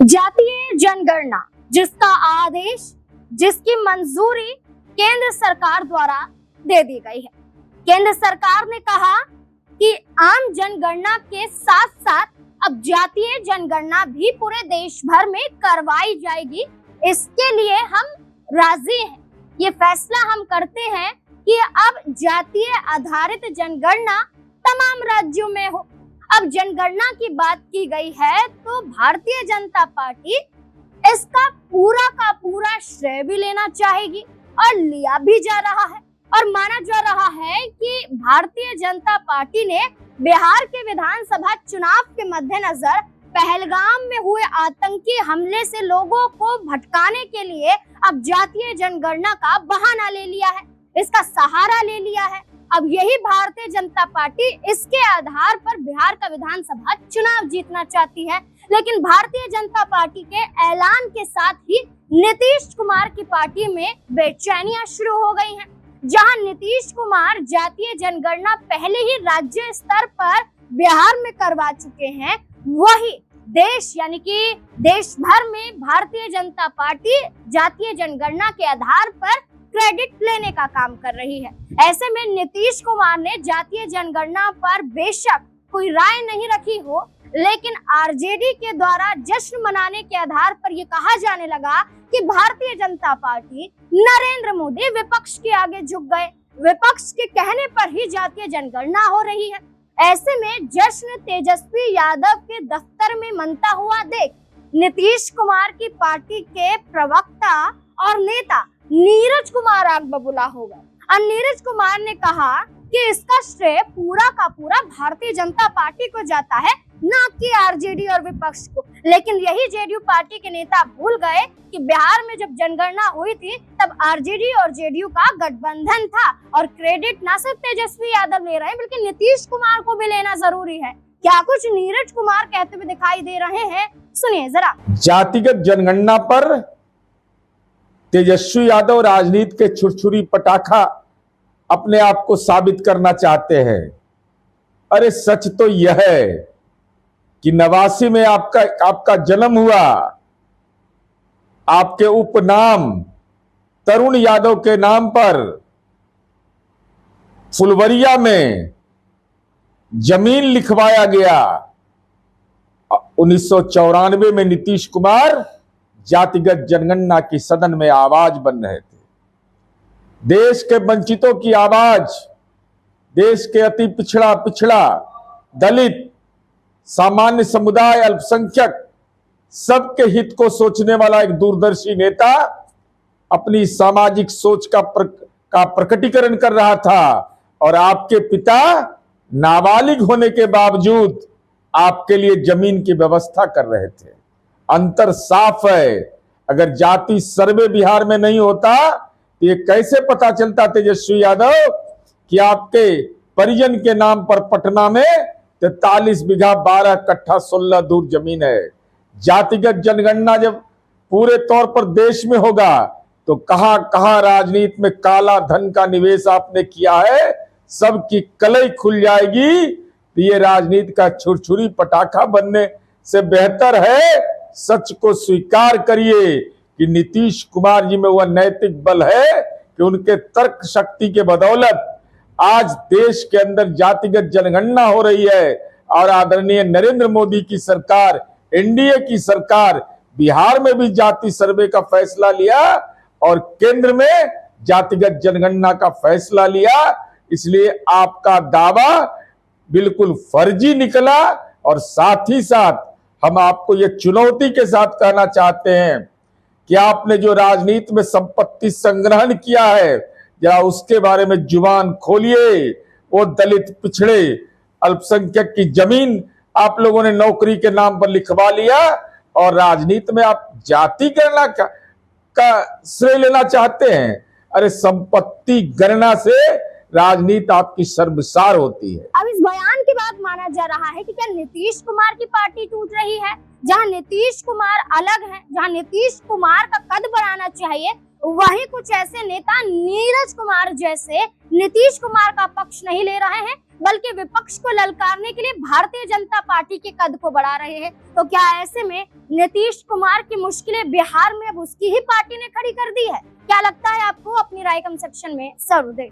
जातीय जनगणना जिसका आदेश, जिसकी मंजूरी केंद्र सरकार द्वारा दे दी गई है। केंद्र सरकार ने कहा कि आम जनगणना के साथ साथ अब जातीय जनगणना भी पूरे देश भर में करवाई जाएगी। इसके लिए हम राजी हैं। ये फैसला हम करते हैं कि अब जातीय आधारित जनगणना तमाम राज्यों में हो। अब जनगणना की बात की गई है तो भारतीय जनता पार्टी इसका पूरा का पूरा श्रेय भी लेना चाहेगी और लिया भी जा रहा है। और माना जा रहा है कि भारतीय जनता पार्टी ने बिहार के विधानसभा चुनाव के मद्देनजर पहलगाम में हुए आतंकी हमले से लोगों को भटकाने के लिए अब जातीय जनगणना का बहाना ले लिया है, इसका सहारा ले लिया है। अब यही भारतीय जनता पार्टी इसके आधार पर बिहार का विधानसभा चुनाव जीतना चाहती है। लेकिन भारतीय जनता पार्टी के ऐलान के साथ ही नीतीश कुमार की पार्टी में बेचैनियां शुरू हो गई हैं। जहां नीतीश कुमार जातीय जनगणना पहले ही राज्य स्तर पर बिहार में करवा चुके हैं, वही देश यानी कि देश भर में भारतीय जनता पार्टी जातीय जनगणना के आधार पर क्रेडिट लेने का काम कर रही है। ऐसे में नीतीश कुमार ने जातीय जनगणना पर बेशक कोई राय नहीं रखी हो, लेकिन आरजेडी के द्वारा जश्न मनाने के आधार पर यह कहा जाने लगा कि भारतीय जनता पार्टी, नरेंद्र मोदी विपक्ष के आगे झुक गए, विपक्ष के कहने पर ही जातीय जनगणना हो रही है। ऐसे में जश्न तेजस्वी यादव के दफ्तर में मनता हुआ देख नीतीश कुमार की पार्टी के प्रवक्ता और नेता नीरज कुमार आग बबूला हो गए। और नीरज कुमार ने कहा कि इसका श्रेय पूरा का पूरा भारतीय जनता पार्टी को जाता है, ना कि आरजेडी और विपक्ष को। लेकिन यही जेडीयू पार्टी के नेता भूल गए कि बिहार में जब जनगणना हुई थी तब आरजेडी और जेडीयू का गठबंधन था और क्रेडिट ना सिर्फ तेजस्वी यादव ले रहे हैं बल्कि नीतीश कुमार को भी लेना जरूरी है। क्या कुछ नीरज कुमार कहते हुए दिखाई दे रहे हैं, सुनिए जरा। जातिगत जनगणना पर तेजस्वी यादव राजनीति के छुरछुरी पटाखा अपने आप को साबित करना चाहते हैं। अरे सच तो यह है कि 89 में आपका जन्म हुआ, आपके उपनाम तरुण यादव के नाम पर फुलवरिया में जमीन लिखवाया गया। 1994 में नीतीश कुमार जातिगत जनगणना की सदन में आवाज बन रहे थे। देश के वंचितों की आवाज, देश के अति पिछड़ा दलित, सामान्य समुदाय, अल्पसंख्यक सबके हित को सोचने वाला एक दूरदर्शी नेता अपनी सामाजिक सोच का प्रकटीकरण कर रहा था। और आपके पिता नाबालिग होने के बावजूद आपके लिए जमीन की व्यवस्था कर रहे थे। अंतर साफ है। अगर जाति सर्वे बिहार में नहीं होता तो ये कैसे पता चलता तेजस्वी यादव कि आपके परिजन के नाम पर पटना में 43 बीघा 12 कट्ठा 16 दूर जमीन है। जातिगत जनगणना जब पूरे तौर पर देश में होगा तो कहां कहां राजनीति में काला धन का निवेश आपने किया है, सबकी कलई खुल जाएगी। तो ये राजनीति का छुरछुरी पटाखा बनने से बेहतर है सच को स्वीकार करिए कि नीतीश कुमार जी में वह नैतिक बल है कि उनके तर्क शक्ति के बदौलत आज देश के अंदर जातिगत जनगणना हो रही है। और आदरणीय नरेंद्र मोदी की सरकार, एनडीए की सरकार बिहार में भी जाति सर्वे का फैसला लिया और केंद्र में जातिगत जनगणना का फैसला लिया। इसलिए आपका दावा बिल्कुल फर्जी निकला। और साथ ही साथ हम आपको ये चुनौती के साथ कहना चाहते हैं कि आपने जो राजनीति में संपत्ति संग्रहण किया है, जरा उसके बारे में जुबान खोलिए। वो दलित, पिछड़े, अल्पसंख्यक की जमीन आप लोगों ने नौकरी के नाम पर लिखवा लिया और राजनीति में आप जाति गणना का श्रेय लेना चाहते हैं। अरे संपत्ति गणना से राजनीति आपकी शर्मसार होती है। अब इस बयान के बाद माना जा रहा है कि क्या नीतीश कुमार की पार्टी टूट रही है? जहां नीतीश कुमार अलग है, जहां नीतीश कुमार का कद बढ़ाना चाहिए, वहीं कुछ ऐसे नेता नीरज कुमार जैसे नीतीश कुमार का पक्ष नहीं ले रहे हैं। बल्कि विपक्ष को ललकारने के लिए भारतीय जनता पार्टी के कद को बढ़ा रहे हैं। तो क्या ऐसे में नीतीश कुमार की मुश्किलें बिहार में अब उसकी ही पार्टी ने खड़ी कर दी है? क्या लगता है आपको? अपनी राय कमेंट सेक्शन में जरूर दें।